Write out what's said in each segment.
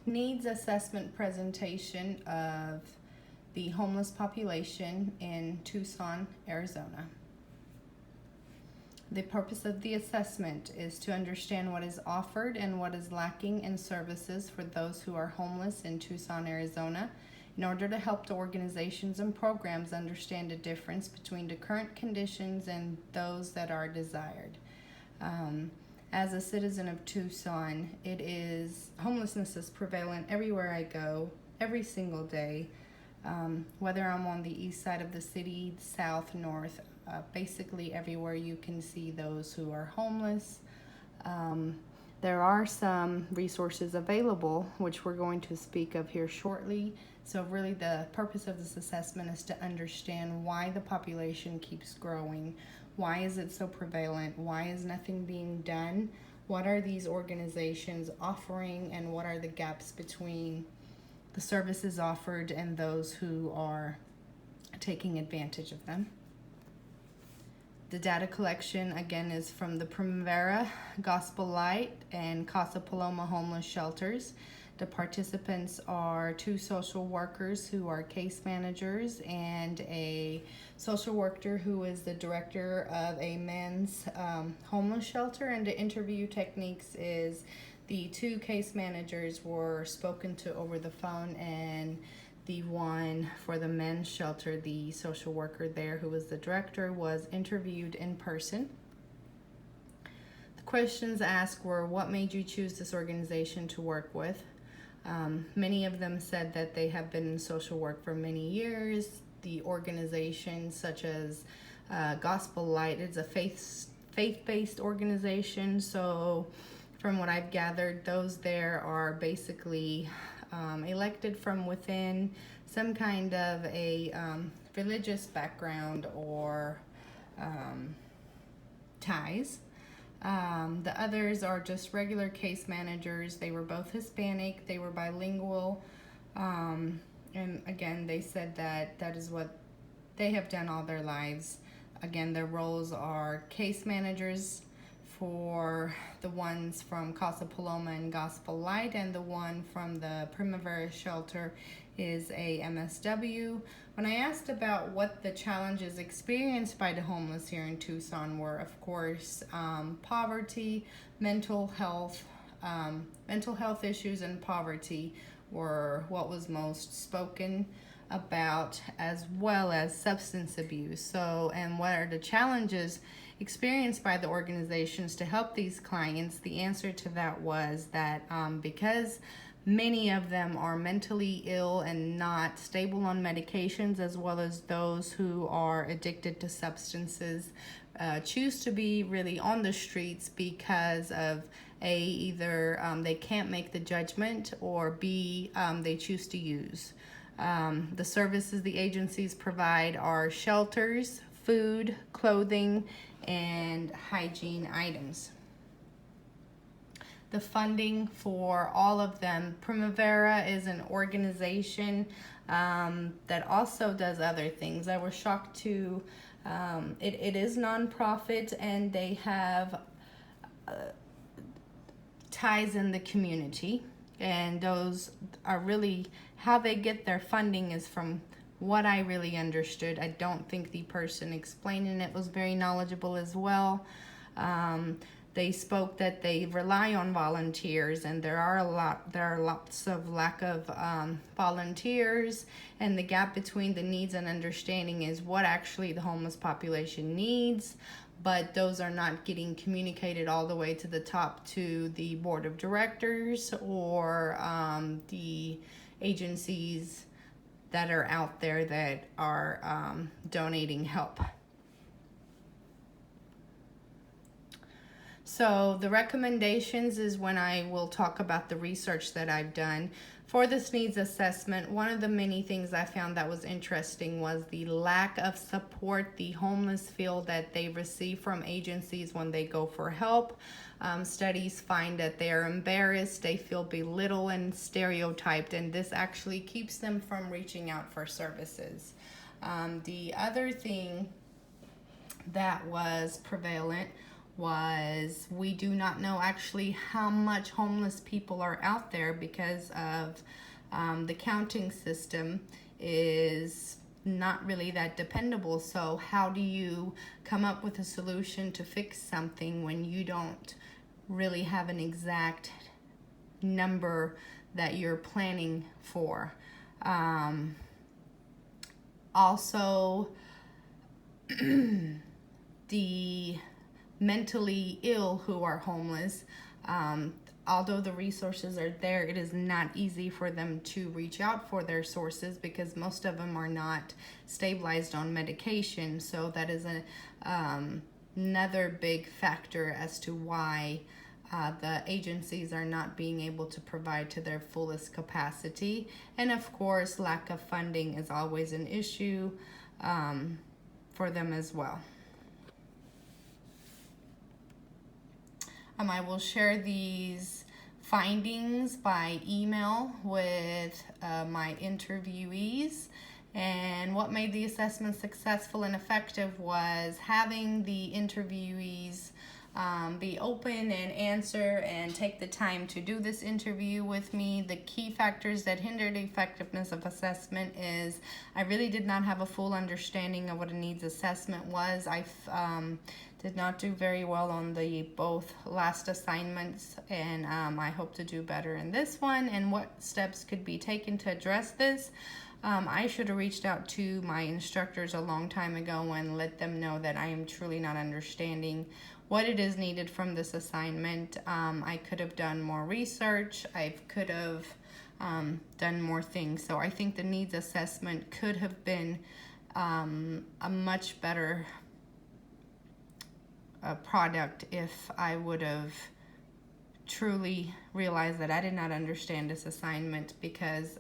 needs assessment presentation of the homeless population in Tucson, Arizona. The purpose of the assessment is to understand what is offered and what is lacking in services for those who are homeless in Tucson, Arizona, in order to help the organizations and programs understand the difference between the current conditions and those that are desired. As a citizen of Tucson, homelessness is prevalent everywhere I go, every single day, whether I'm on the east side of the city, south, north, basically everywhere you can see those who are homeless. There are some resources available, which we're going to speak of here shortly. So really the purpose of this assessment is to understand why the population keeps growing. Why is it so prevalent? Why is nothing being done? What are these organizations offering, and what are the gaps between the services offered and those who are taking advantage of them? The data collection, again, is from the Primavera, Gospel Light, and Casa Paloma homeless shelters. The participants are 2 social workers who are case managers and a social worker who is the director of a men's homeless shelter. And the interview techniques is the 2 case managers were spoken to over the phone, and the one for the men's shelter, the social worker there who was the director, was interviewed in person. The questions asked were, what made you choose this organization to work with? Many of them said that they have been in social work for many years. The organization, such as Gospel Light, is a faith-based organization. So from what I've gathered, those there are basically elected from within some kind of a religious background or ties. The others are just regular case managers. They were both Hispanic, they were bilingual, and again, they said that is what they have done all their lives. Again, their roles are case managers for the ones from Casa Paloma and Gospel Light, and the one from the Primavera shelter is a MSW. When I asked about what the challenges experienced by the homeless here in Tucson were, of course, poverty, mental health issues and poverty were what was most spoken about, as well as substance abuse. So, and what are the challenges experienced by the organizations to help these clients? The answer to that was that because many of them are mentally ill and not stable on medications, as well as those who are addicted to substances, choose to be really on the streets because of either they can't make the judgment, or B, they choose to use. The services the agencies provide are shelters, food, clothing, and hygiene items. The funding for all of them, Primavera is an organization that also does other things. I was shocked to, it is nonprofit, and they have ties in the community, and those are really how they get their funding is from what I really understood. I don't think the person explaining it was very knowledgeable as well. They spoke that they rely on volunteers, and there are lots of lack of volunteers, and the gap between the needs and understanding is what actually the homeless population needs, but those are not getting communicated all the way to the top, to the board of directors or the agencies that are out there that are donating help. So the recommendations is when I will talk about the research that I've done. For this needs assessment, one of the many things I found that was interesting was the lack of support the homeless feel that they receive from agencies when they go for help. Studies find that they are embarrassed, they feel belittled and stereotyped, and this actually keeps them from reaching out for services. The other thing that was prevalent was we do not know actually how much homeless people are out there because of the counting system is not really that dependable. So how do you come up with a solution to fix something when you don't really have an exact number that you're planning for? Also, the mentally ill who are homeless, although the resources are there, it is not easy for them to reach out for their sources because most of them are not stabilized on medication. So that is another big factor as to why the agencies are not being able to provide to their fullest capacity. And of course, lack of funding is always an issue for them as well. I will share these findings by email with my interviewees. And what made the assessment successful and effective was having the interviewees be open and answer and take the time to do this interview with me. The key factors that hindered the effectiveness of assessment is I really did not have a full understanding of what a needs assessment was. I did not do very well on the both last assignments, and I hope to do better in this one. And what steps could be taken to address this? I should have reached out to my instructors a long time ago and let them know that I am truly not understanding what it is needed from this assignment. I could have done more research. I could have done more things. So I think the needs assessment could have been a much better product if I would have truly realized that I did not understand this assignment, because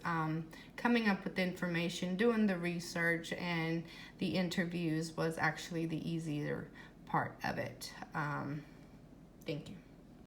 coming up with the information, doing the research, and the interviews was actually the easier part of it. Thank you.